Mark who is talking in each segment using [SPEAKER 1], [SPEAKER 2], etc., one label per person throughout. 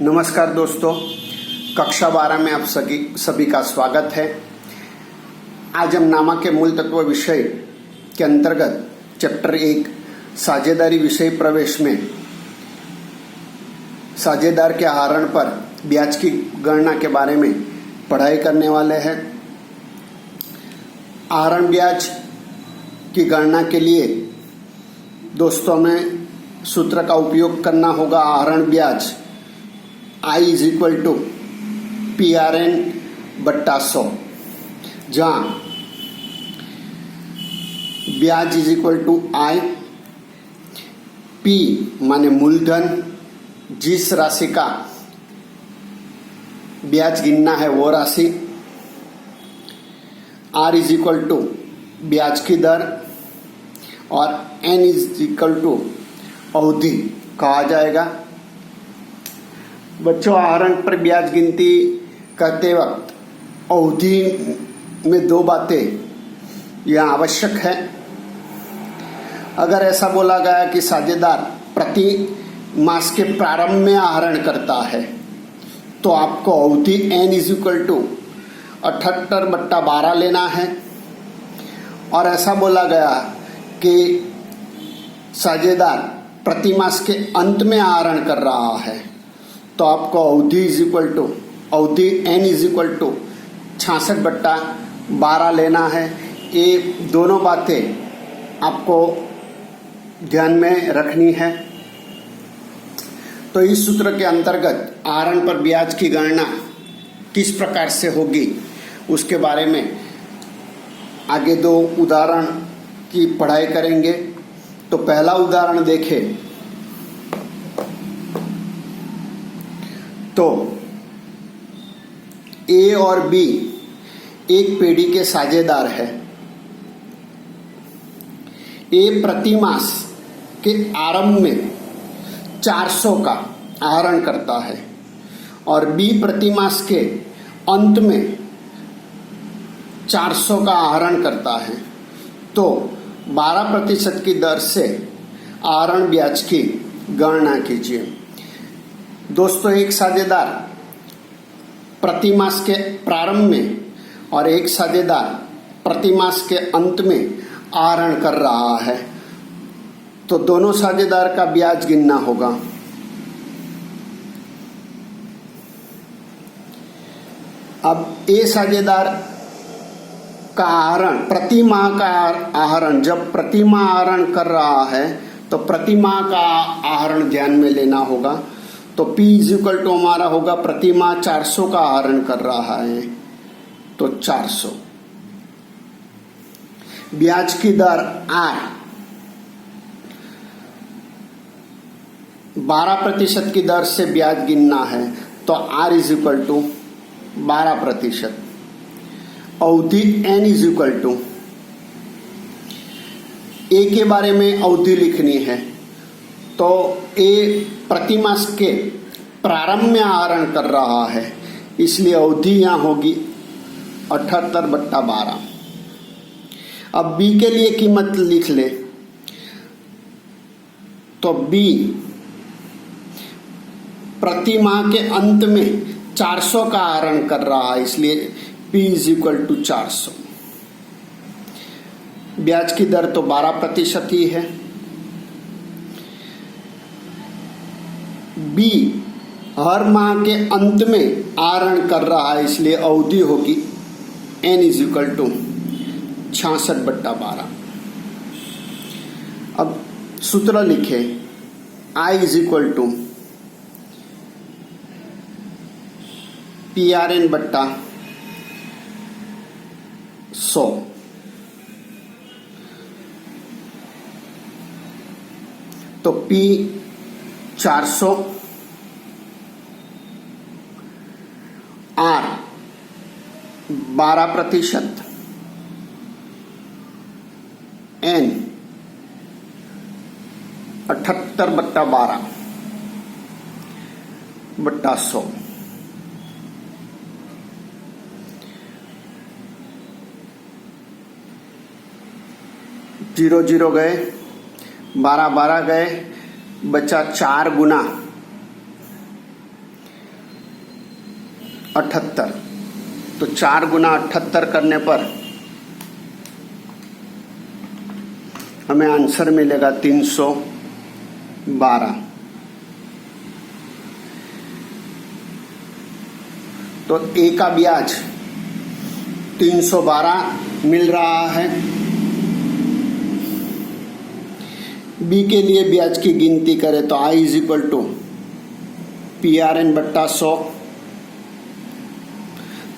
[SPEAKER 1] नमस्कार दोस्तों, कक्षा 12 में आप सभी का स्वागत है। आज हम नामा के मूल तत्व विषय के अंतर्गत चैप्टर 1 साझेदारी विषय प्रवेश में साझेदार के आहरण पर ब्याज की गणना के बारे में पढ़ाई करने वाले हैं। आहरण ब्याज की गणना के लिए दोस्तों में सूत्र का उपयोग करना होगा। आहरण ब्याज I = PRN बट्टा 100, जहाँ ब्याज I, P माने मूलधन, जिस राशि का ब्याज गिनना है वो राशि, R = ब्याज की दर और N = अवधि कहा जाएगा। बच्चों, आहरण पर ब्याज गिनती करते वक्त अवधि में दो बातें यह आवश्यक है। अगर ऐसा बोला गया कि साझेदार प्रति मास के प्रारंभ में आहरण करता है तो आपको अवधि N = 78/12 लेना है। और ऐसा बोला गया कि साझेदार प्रति मास के अंत में आहरण कर रहा है तो आपको अवधि N = 66/12 लेना है। ये दोनों बातें आपको ध्यान में रखनी है। तो इस सूत्र के अंतर्गत आहरण पर ब्याज की गणना किस प्रकार से होगी उसके बारे में आगे दो उदाहरण की पढ़ाई करेंगे। तो पहला उदाहरण देखें तो A और B एक पेढ़ी के साझेदार है। A प्रति मास के आरंभ में 400 का आहरण करता है और B प्रति मास के अंत में 400 का आहरण करता है। तो 12% की दर से आहरण ब्याज की गणना कीजिए। दोस्तों, एक साझेदार प्रति मास के प्रारंभ में और एक साझेदार प्रति मास के अंत में आहरण कर रहा है तो दोनों साझेदार का ब्याज गिनना होगा। अब ए साझेदार का आहरण प्रति माह का आहरण, जब प्रति माह आहरण कर रहा है तो प्रति माह का आहरण ध्यान में लेना होगा। तो P = हमारा होगा प्रति माह 400 का आहरण कर रहा है तो 400। ब्याज की दर R 12% की दर से ब्याज गिनना है तो R = 12%। अवधि N = A के बारे में अवधि लिखनी है तो A प्रति मास के प्रारंभ में आहरण कर रहा है, इसलिए अवधि यहाँ होगी 78/12। अब B के लिए कीमत लिख ले तो B प्रति माह के अंत में 400 का आहरण कर रहा है, इसलिए P = 400। ब्याज की दर तो 12% ही है। B हर माह के अंत में आहरण कर रहा है, इसलिए अवधि होगी N = 66/12। अब सूत्र लिखे I = PRN बट्टा 100। तो P 400, R 12%, N 78/12 बट्टा 100। 0 0 गए, 12 12 गए, बचा 4 गुना 78। तो 4 गुना 78 करने पर हमें आंसर मिलेगा 312। तो ए का ब्याज 312 मिल रहा है। बी के लिए ब्याज की गिनती करें तो I is equal to PRN बट्टा 100।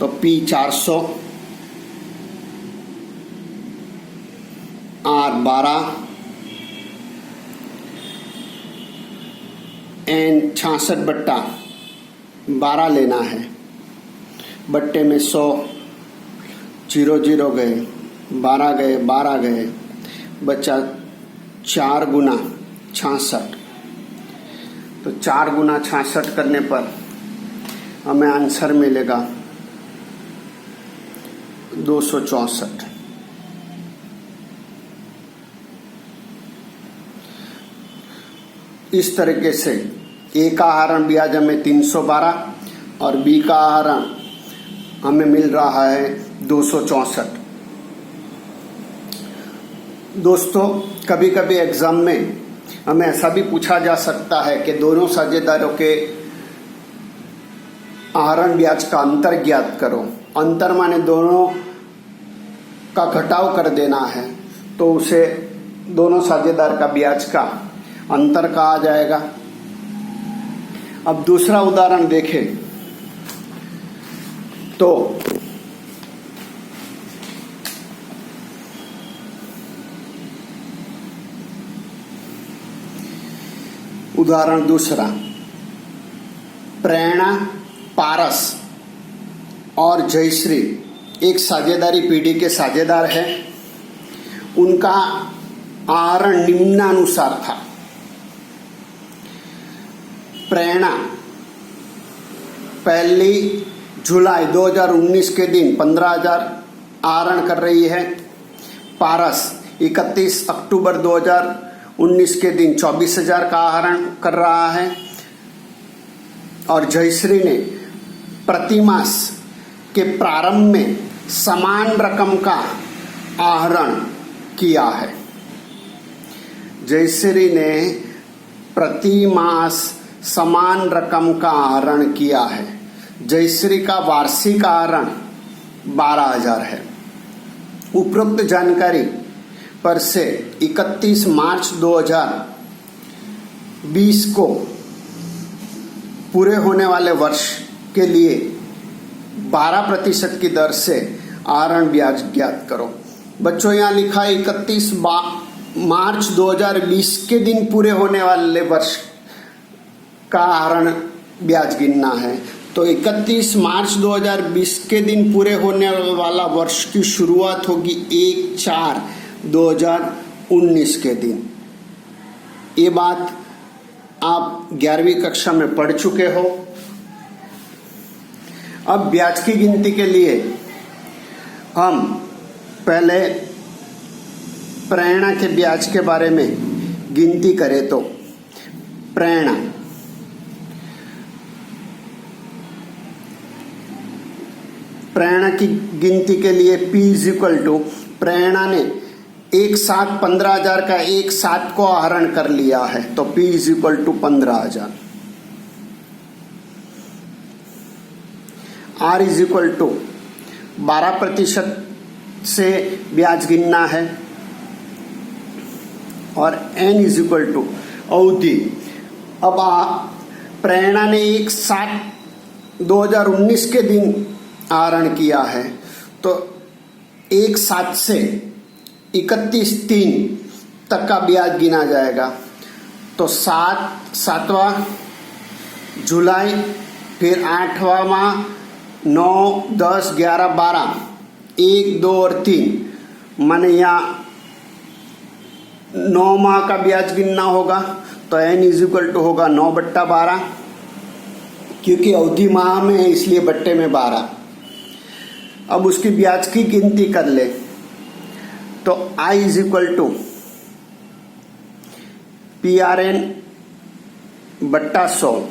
[SPEAKER 1] तो P 400, R 12, N 66 बट्टा 12 लेना है। बट्टे में 100, 0 0 गए, 12 गए, 12 गए, बचा 4 गुना 66। तो 4 गुना 66 करने पर हमें आंसर मिलेगा 264। इस तरीके से ए का आहरण ब्याज हमें 312 और बी का आहरण हमें मिल रहा है 264। दोस्तों, कभी कभी एग्जाम में हमें ऐसा भी पूछा जा सकता है कि दोनों साझेदारों के आहरण ब्याज का अंतर ज्ञात करो। अंतर माने दोनों का घटाव कर देना है, तो उसे दोनों साझेदार का ब्याज का अंतर कहा जाएगा। अब दूसरा उदाहरण देखें तो उदाहरण दूसरा, प्रेरणा, पारस और जयश्री एक साझेदारी पीढ़ी के साझेदार हैं। उनका आहरण निम्नानुसार था। प्रेरणा 1 जुलाई 2019 के दिन 15,000 आहरण कर रही है। पारस 31 अक्टूबर 2019 के दिन 24,000 का आहरण कर रहा है। और जयश्री ने प्रतिमास के प्रारंभ में समान रकम का आहरण किया है। जयश्री ने प्रति मास समान रकम का आहरण किया है। जयश्री का वार्षिक आहरण 12,000 है। उपरोक्त जानकारी पर से 31 मार्च 2020 को पूरे होने वाले वर्ष के लिए 12% की दर से आहरण ब्याज ज्ञात करो। बच्चों, यहाँ लिखा है 31 मार्च 2020 के दिन पूरे होने वाले वर्ष का आहरण ब्याज गिनना है। तो 31 मार्च 2020 के दिन पूरे होने वाला वर्ष की शुरुआत होगी 1/4/2019 के दिन। ये बात आप 11वीं कक्षा में पढ़ चुके हो। अब ब्याज की गिनती के लिए हम पहले प्रेरणा के ब्याज के बारे में गिनती करें तो प्रेरणा की गिनती के लिए P इज इक्वल टू, प्रेरणा ने एक साथ 15,000 का एक साथ को आहरण कर लिया है, तो P is equal to 15,000। R is equal to 12% से ब्याज गिनना है और N इज इक्वल टू अवधि। अब प्रेरणा ने एक साथ 2019 के दिन आहरण किया है, तो एक साथ से 31/3 तक का ब्याज गिना जाएगा। तो 7वां जुलाई, फिर 8वां माह, 9, 10, 11, 12, 1, 2 और 3, माने यहाँ 9 माह का ब्याज गिनना होगा। तो N इज इक्वल टू होगा 9/12, क्योंकि अवधि माह में है इसलिए बट्टे में 12। अब उसकी ब्याज की गिनती कर ले तो I is equal to PRN बट्टा 100।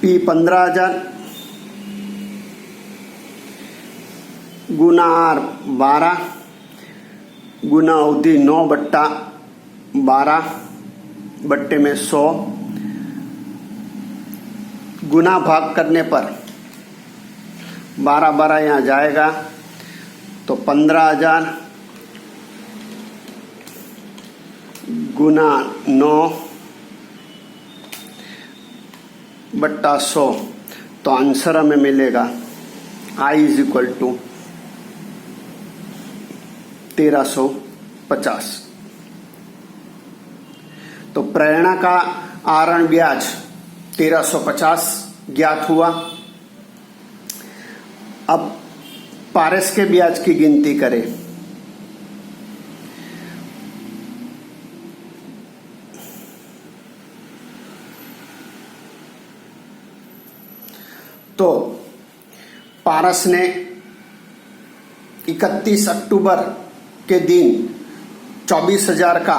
[SPEAKER 1] P 15,000 गुना R 12 गुना अवधि 9/12 बट्टे में 100 गुना भाग करने पर 12 यहाँ जाएगा तो 15,000 गुना 9/100 तो आंसर हमें मिलेगा I इज इक्वल टू 1350। तो प्रेरणा का आहरण ब्याज 1350 ज्ञात हुआ। अब पारस के ब्याज की गिनती करें। तो पारस ने 31 अक्टूबर के दिन 24,000 का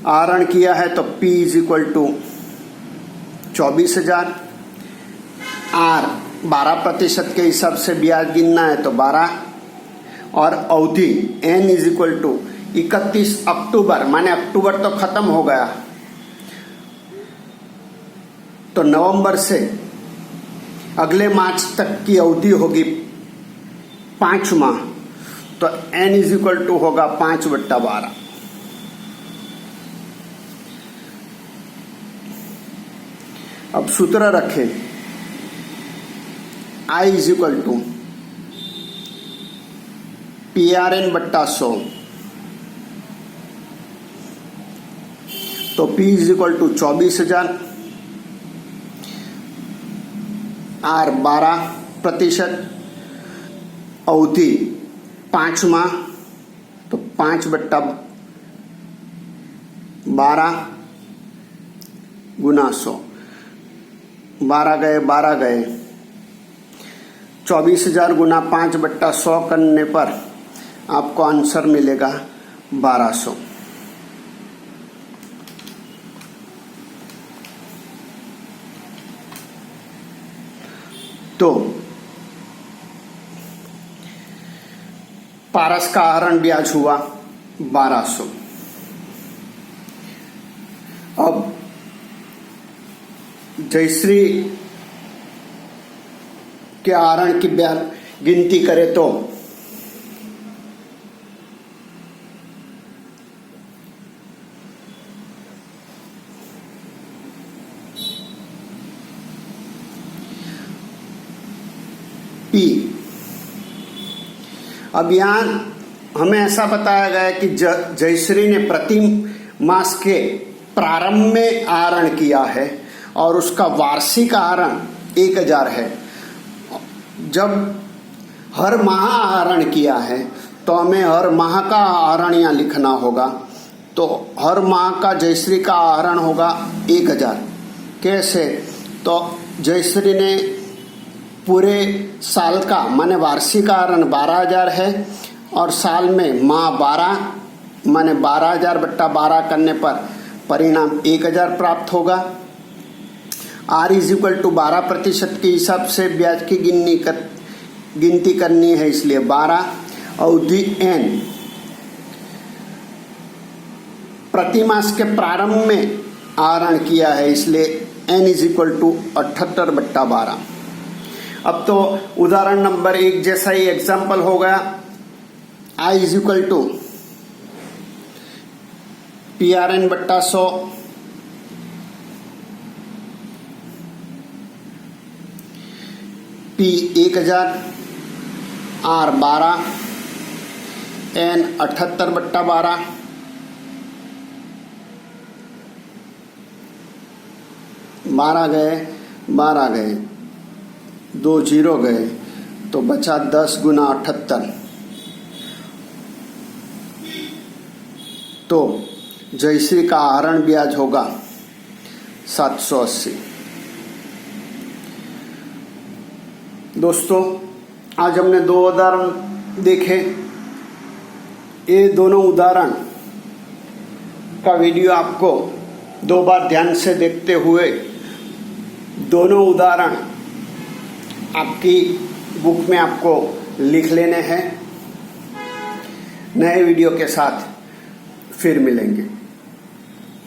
[SPEAKER 1] आहरण किया है तो P is equal to 24,000। R 12% के हिसाब से ब्याज गिनना है तो 12 और अवधि N इज इक्वल टू 31 अक्टूबर माने अक्टूबर तो खत्म हो गया तो नवंबर से अगले मार्च तक की अवधि होगी 5 माह तो N इज इक्वल टू होगा 5/12। अब सूत्र रखें I is equal to PRN/100 तो P is equal to 24,000 R 12% अवधि 5 माह तो 5/12 गुना 100 12 गए 24,000 गुना 5/100 करने पर आपको आंसर मिलेगा 1200। तो पारस का आहरण ब्याज हुआ 1200। अब जयश्री के आहरण की गिनती करें तो P। अब यहां हमें ऐसा बताया गया कि जयश्री ने प्रति मास के प्रारंभ में आहरण किया है और उसका वार्षिक आहरण 1,000 है। जब हर माह आहरण किया है तो हमें हर माह का आहरण यहाँ लिखना होगा। तो हर माह का जयश्री का आहरण होगा 1,000। कैसे? तो जयश्री ने पूरे साल का माने वार्षिक आहरण 12,000 है और साल में माह 12 माने 12,000/12 करने पर परिणाम 1,000 प्राप्त होगा। R इज इक्वल टू 12% के हिसाब से ब्याज की गिनती करनी है इसलिए 12। अवधि N प्रति मास के प्रारंभ में आहरण किया है इसलिए N इज इक्वल टू 78/12। अब तो उदाहरण नंबर 1 जैसा ही एग्जाम्पल हो गया। I is equal to PRN/100 P 1,000 R 12 N 78/12 12 गए 2 0 गए तो बचा 10 गुना 78 तो जयश्री का आहरण ब्याज होगा 780। दोस्तों आज हमने 2 उदाहरण देखे। ये दोनों उदाहरण का वीडियो आपको 2 बार ध्यान से देखते हुए दोनों उदाहरण आपकी बुक में आपको लिख लेने हैं। नए वीडियो के साथ फिर मिलेंगे।